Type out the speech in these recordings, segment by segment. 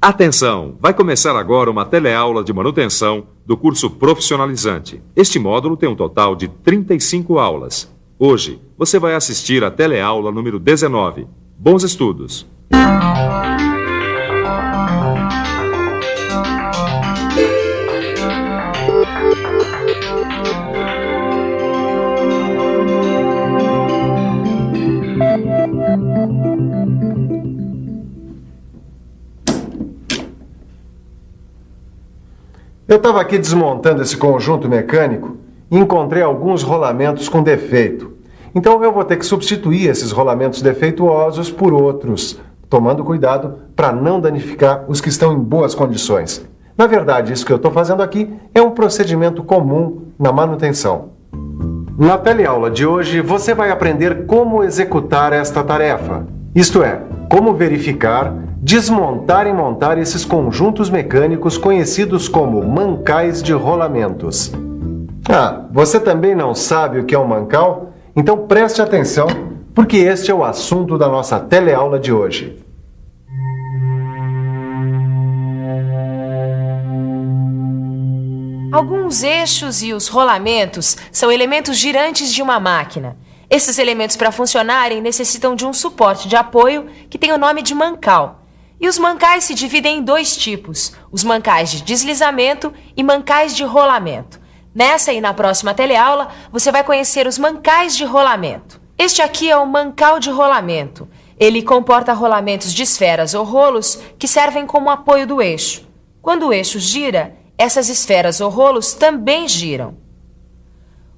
Atenção! Vai começar agora uma teleaula de manutenção do curso profissionalizante. Este módulo tem um total de 35 aulas. Hoje, você vai assistir a teleaula número 19. Bons estudos! Eu estava aqui desmontando esse conjunto mecânico e encontrei alguns rolamentos com defeito. Então eu vou ter que substituir esses rolamentos defeituosos por outros, tomando cuidado para não danificar os que estão em boas condições. Na verdade, isso que eu estou fazendo aqui é um procedimento comum na manutenção. Na teleaula de hoje, você vai aprender como executar esta tarefa. Isto é, como verificar, desmontar e montar esses conjuntos mecânicos conhecidos como mancais de rolamentos. Você também não sabe o que é um mancal? Então preste atenção, porque este é o assunto da nossa teleaula de hoje. Alguns eixos e os rolamentos são elementos girantes de uma máquina. Esses elementos, para funcionarem, necessitam de um suporte de apoio que tem o nome de mancal. E os mancais se dividem em dois tipos, os mancais de deslizamento e mancais de rolamento. Nessa e na próxima teleaula, você vai conhecer os mancais de rolamento. Este aqui é o mancal de rolamento. Ele comporta rolamentos de esferas ou rolos que servem como apoio do eixo. Quando o eixo gira, essas esferas ou rolos também giram.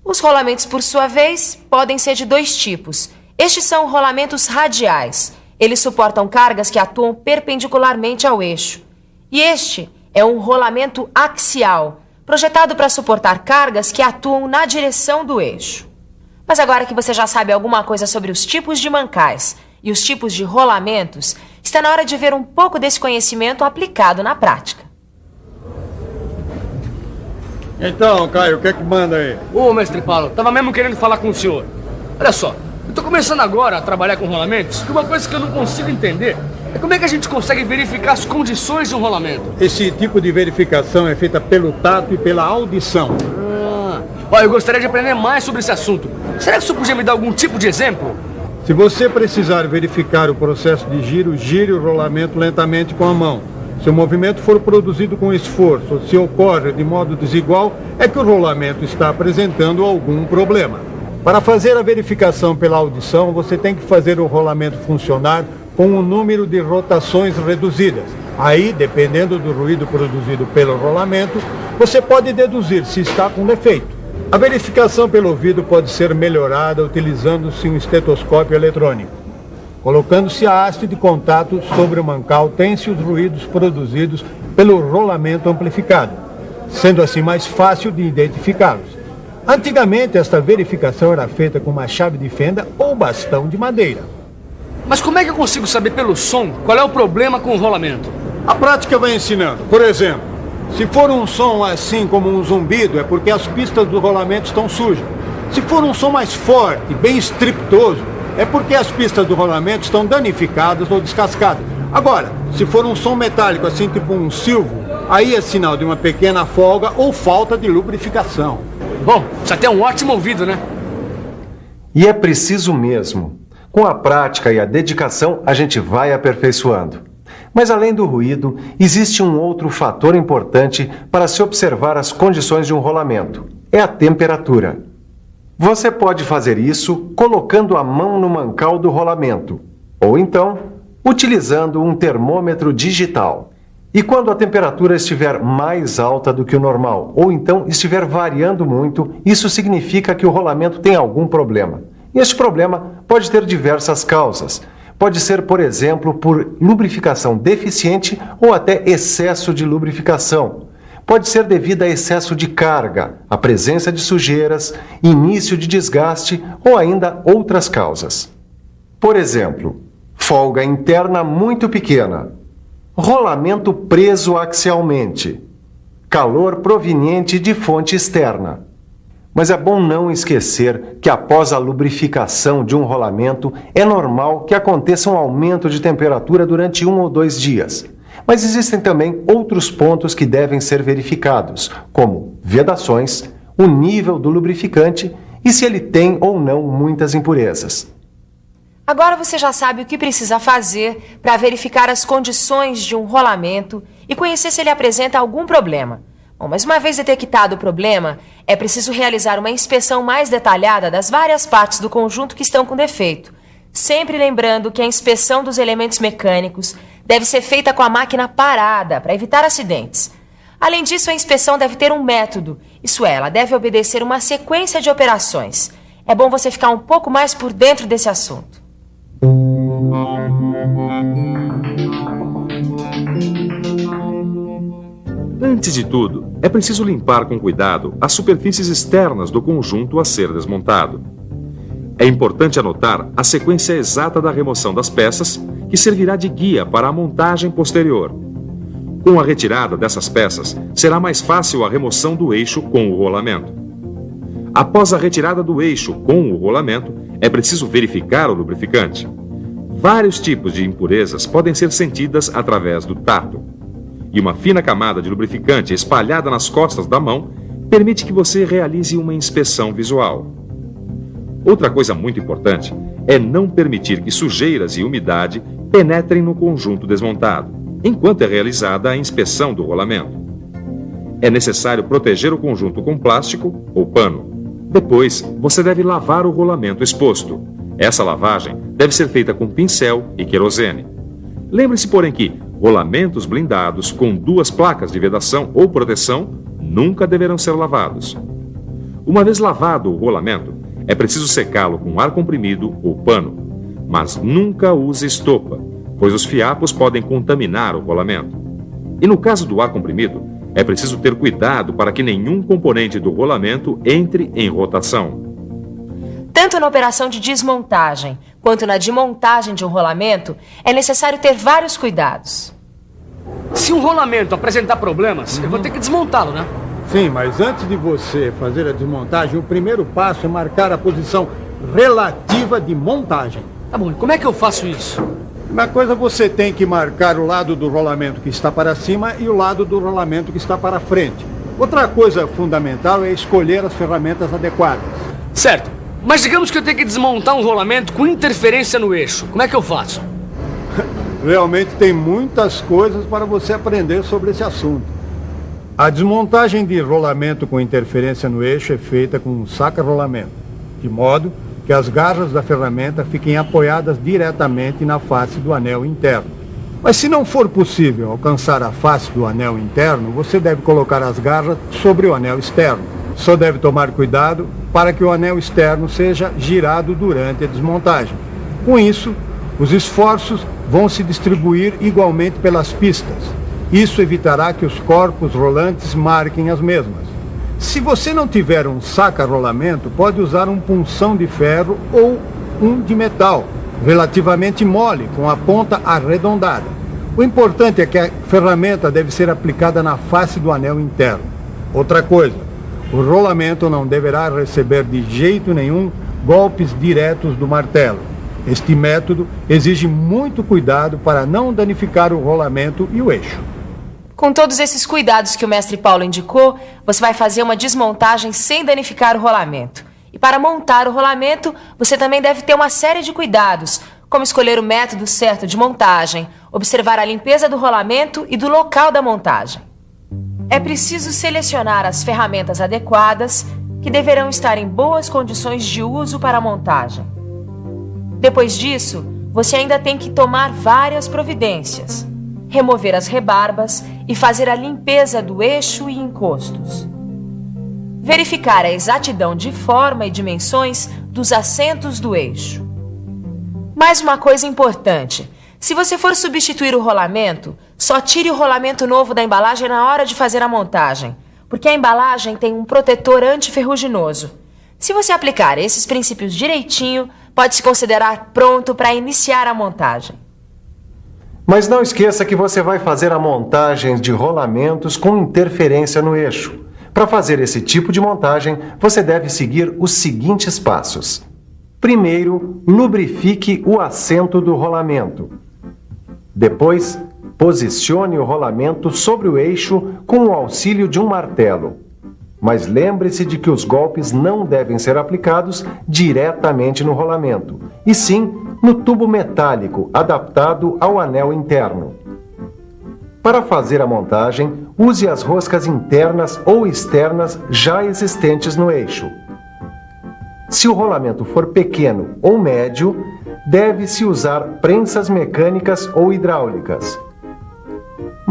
Os rolamentos, por sua vez, podem ser de dois tipos. Estes são rolamentos radiais. Eles suportam cargas que atuam perpendicularmente ao eixo. E este é um rolamento axial, projetado para suportar cargas que atuam na direção do eixo. Mas agora que você já sabe alguma coisa sobre os tipos de mancais e os tipos de rolamentos, está na hora de ver um pouco desse conhecimento aplicado na prática. Então, Caio, o que é que manda aí? Ô, mestre Paulo, tava mesmo querendo falar com o senhor. Olha só, eu tô começando agora a trabalhar com rolamentos, e uma coisa que eu não consigo entender é como é que a gente consegue verificar as condições de um rolamento. Esse tipo de verificação é feita pelo tato e pela audição. Olha, eu gostaria de aprender mais sobre esse assunto. Será que o senhor podia me dar algum tipo de exemplo? Se você precisar verificar o processo de giro, gire o rolamento lentamente com a mão. Se o movimento for produzido com esforço ou se ocorre de modo desigual, é que o rolamento está apresentando algum problema. Para fazer a verificação pela audição, você tem que fazer o rolamento funcionar com um número de rotações reduzidas. Aí, dependendo do ruído produzido pelo rolamento, você pode deduzir se está com defeito. A verificação pelo ouvido pode ser melhorada utilizando-se um estetoscópio eletrônico. Colocando-se a haste de contato sobre o mancal, tem-se os ruídos produzidos pelo rolamento amplificado, sendo assim mais fácil de identificá-los. Antigamente, esta verificação era feita com uma chave de fenda ou bastão de madeira. Mas como é que eu consigo saber pelo som qual é o problema com o rolamento? A prática vai ensinando. Por exemplo, se for um som assim como um zumbido, é porque as pistas do rolamento estão sujas. Se for um som mais forte, bem estrepitoso, é porque as pistas do rolamento estão danificadas ou descascadas. Agora, se for um som metálico, assim tipo um silvo, aí é sinal de uma pequena folga ou falta de lubrificação. Bom, isso até é um ótimo ouvido, né? E é preciso mesmo. Com a prática e a dedicação, a gente vai aperfeiçoando. Mas além do ruído, existe um outro fator importante para se observar as condições de um rolamento. É a temperatura. Você pode fazer isso colocando a mão no mancal do rolamento, ou então utilizando um termômetro digital. E quando a temperatura estiver mais alta do que o normal, ou então estiver variando muito, isso significa que o rolamento tem algum problema. E este problema pode ter diversas causas. Pode ser, por exemplo, por lubrificação deficiente ou até excesso de lubrificação. Pode ser devido a excesso de carga, a presença de sujeiras, início de desgaste ou ainda outras causas. Por exemplo, folga interna muito pequena, rolamento preso axialmente, calor proveniente de fonte externa. Mas é bom não esquecer que após a lubrificação de um rolamento, é normal que aconteça um aumento de temperatura durante 1 ou 2 dias. Mas existem também outros pontos que devem ser verificados, como vedações, o nível do lubrificante e se ele tem ou não muitas impurezas. Agora você já sabe o que precisa fazer para verificar as condições de um rolamento e conhecer se ele apresenta algum problema. Bom, mas uma vez detectado o problema, é preciso realizar uma inspeção mais detalhada das várias partes do conjunto que estão com defeito, sempre lembrando que a inspeção dos elementos mecânicos deve ser feita com a máquina parada para evitar acidentes. Além disso, a inspeção deve ter um método, isso é, ela deve obedecer uma sequência de operações. É bom você ficar um pouco mais por dentro desse assunto. Antes de tudo, é preciso limpar com cuidado as superfícies externas do conjunto a ser desmontado. É importante anotar a sequência exata da remoção das peças, que servirá de guia para a montagem posterior. Com a retirada dessas peças, será mais fácil a remoção do eixo com o rolamento. Após a retirada do eixo com o rolamento, é preciso verificar o lubrificante. Vários tipos de impurezas podem ser sentidas através do tato. E uma fina camada de lubrificante espalhada nas costas da mão permite que você realize uma inspeção visual. Outra coisa muito importante é não permitir que sujeiras e umidade penetrem no conjunto desmontado, enquanto é realizada a inspeção do rolamento. É necessário proteger o conjunto com plástico ou pano. Depois, você deve lavar o rolamento exposto. Essa lavagem deve ser feita com pincel e querosene. Lembre-se, porém, que rolamentos blindados com 2 placas de vedação ou proteção nunca deverão ser lavados. Uma vez lavado o rolamento, é preciso secá-lo com ar comprimido ou pano, mas nunca use estopa, pois os fiapos podem contaminar o rolamento. E no caso do ar comprimido, é preciso ter cuidado para que nenhum componente do rolamento entre em rotação. Tanto na operação de desmontagem quanto na de montagem de um rolamento, é necessário ter vários cuidados. Se um rolamento apresentar problemas, eu vou ter que desmontá-lo, né? Sim, mas antes de você fazer a desmontagem, o primeiro passo é marcar a posição relativa de montagem. Tá bom, e como é que eu faço isso? Uma coisa, você tem que marcar o lado do rolamento que está para cima e o lado do rolamento que está para frente. Outra coisa fundamental é escolher as ferramentas adequadas. Certo, mas digamos que eu tenho que desmontar um rolamento com interferência no eixo. Como é que eu faço? Realmente tem muitas coisas para você aprender sobre esse assunto. A desmontagem de rolamento com interferência no eixo é feita com um saca-rolamento, de modo que as garras da ferramenta fiquem apoiadas diretamente na face do anel interno. Mas se não for possível alcançar a face do anel interno, você deve colocar as garras sobre o anel externo. Só deve tomar cuidado para que o anel externo seja girado durante a desmontagem. Com isso, os esforços vão se distribuir igualmente pelas pistas. Isso evitará que os corpos rolantes marquem as mesmas. Se você não tiver um saca-rolamento, pode usar um punção de ferro ou um de metal, relativamente mole, com a ponta arredondada. O importante é que a ferramenta deve ser aplicada na face do anel interno. Outra coisa, o rolamento não deverá receber de jeito nenhum golpes diretos do martelo. Este método exige muito cuidado para não danificar o rolamento e o eixo. Com todos esses cuidados que o mestre Paulo indicou, você vai fazer uma desmontagem sem danificar o rolamento. E para montar o rolamento, você também deve ter uma série de cuidados, como escolher o método certo de montagem, observar a limpeza do rolamento e do local da montagem. É preciso selecionar as ferramentas adequadas, que deverão estar em boas condições de uso para a montagem. Depois disso, você ainda tem que tomar várias providências. Remover as rebarbas e fazer a limpeza do eixo e encostos. Verificar a exatidão de forma e dimensões dos assentos do eixo. Mais uma coisa importante: se você for substituir o rolamento, só tire o rolamento novo da embalagem na hora de fazer a montagem, porque a embalagem tem um protetor antiferruginoso. Se você aplicar esses princípios direitinho, pode se considerar pronto para iniciar a montagem. Mas não esqueça que você vai fazer a montagem de rolamentos com interferência no eixo. Para fazer esse tipo de montagem, você deve seguir os seguintes passos. Primeiro, lubrifique o assento do rolamento. Depois, Posicione o rolamento sobre o eixo com o auxílio de um martelo. Mas lembre-se de que os golpes não devem ser aplicados diretamente no rolamento, e sim no tubo metálico adaptado ao anel interno. Para fazer a montagem, use as roscas internas ou externas já existentes no eixo. Se o rolamento for pequeno ou médio, deve-se usar prensas mecânicas ou hidráulicas.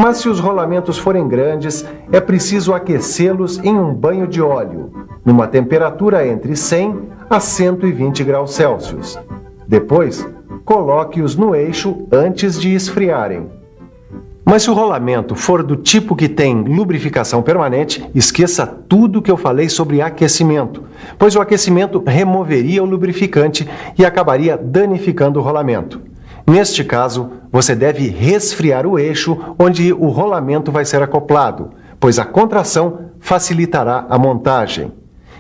Mas se os rolamentos forem grandes, é preciso aquecê-los em um banho de óleo, numa temperatura entre 100 a 120 graus Celsius. Depois, coloque-os no eixo antes de esfriarem. Mas se o rolamento for do tipo que tem lubrificação permanente, esqueça tudo que eu falei sobre aquecimento, pois o aquecimento removeria o lubrificante e acabaria danificando o rolamento. Neste caso, você deve resfriar o eixo onde o rolamento vai ser acoplado, pois a contração facilitará a montagem.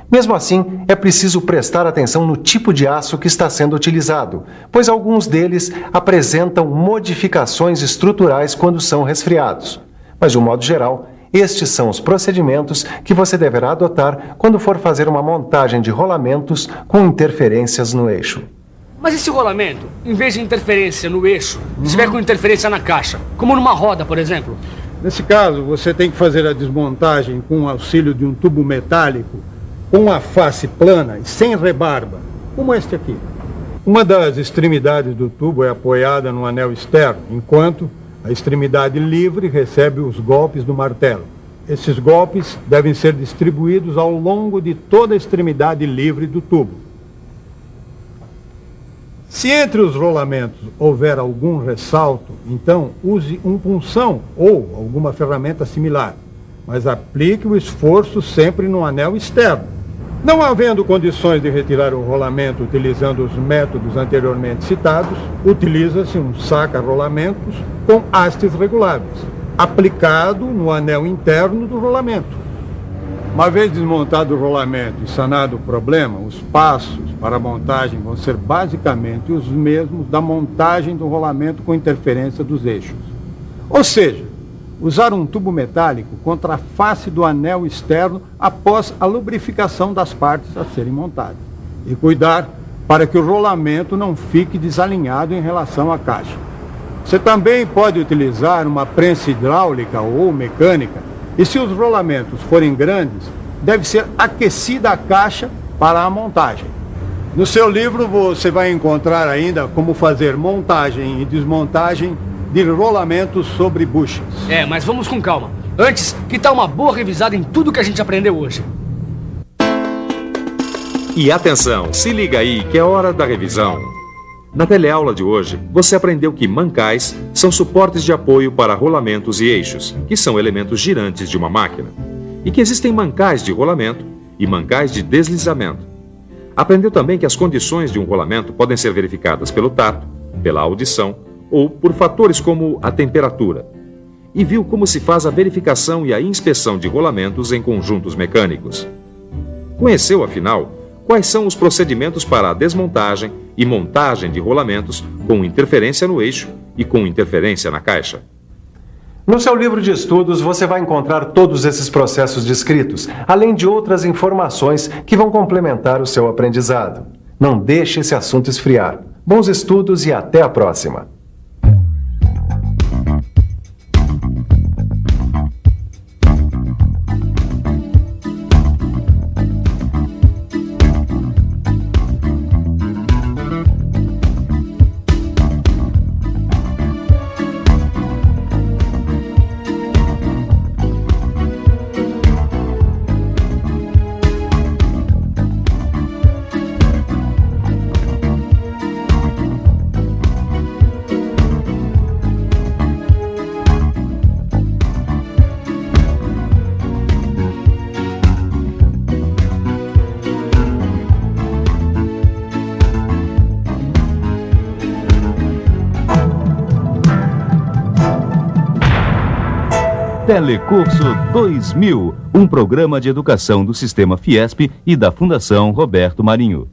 Mesmo assim, é preciso prestar atenção no tipo de aço que está sendo utilizado, pois alguns deles apresentam modificações estruturais quando são resfriados. Mas, de um modo geral, estes são os procedimentos que você deverá adotar quando for fazer uma montagem de rolamentos com interferências no eixo. Mas e se o rolamento, em vez de interferência no eixo, estiver com interferência na caixa, como numa roda, por exemplo? Nesse caso, você tem que fazer a desmontagem com o auxílio de um tubo metálico com a face plana e sem rebarba, como este aqui. Uma das extremidades do tubo é apoiada no anel externo, enquanto a extremidade livre recebe os golpes do martelo. Esses golpes devem ser distribuídos ao longo de toda a extremidade livre do tubo. Se entre os rolamentos houver algum ressalto, então use um punção ou alguma ferramenta similar, mas aplique o esforço sempre no anel externo. Não havendo condições de retirar o rolamento utilizando os métodos anteriormente citados, utiliza-se um saca-rolamentos com hastes reguláveis, aplicado no anel interno do rolamento. Uma vez desmontado o rolamento e sanado o problema, os passos para a montagem vão ser basicamente os mesmos da montagem do rolamento com interferência dos eixos. Ou seja, usar um tubo metálico contra a face do anel externo após a lubrificação das partes a serem montadas. E cuidar para que o rolamento não fique desalinhado em relação à caixa. Você também pode utilizar uma prensa hidráulica ou mecânica, e se os rolamentos forem grandes, deve ser aquecida a caixa para a montagem. No seu livro você vai encontrar ainda como fazer montagem e desmontagem de rolamentos sobre buchas. Mas vamos com calma. Antes, que tal uma boa revisada em tudo que a gente aprendeu hoje? E atenção, se liga aí que é hora da revisão. Na teleaula de hoje, você aprendeu que mancais são suportes de apoio para rolamentos e eixos, que são elementos girantes de uma máquina, e que existem mancais de rolamento e mancais de deslizamento. Aprendeu também que as condições de um rolamento podem ser verificadas pelo tato, pela audição ou por fatores como a temperatura. E viu como se faz a verificação e a inspeção de rolamentos em conjuntos mecânicos. Conheceu, afinal, quais são os procedimentos para a desmontagem e montagem de rolamentos com interferência no eixo e com interferência na caixa. No seu livro de estudos, você vai encontrar todos esses processos descritos, além de outras informações que vão complementar o seu aprendizado. Não deixe esse assunto esfriar. Bons estudos e até a próxima! Telecurso 2000, um programa de educação do Sistema Fiesp e da Fundação Roberto Marinho.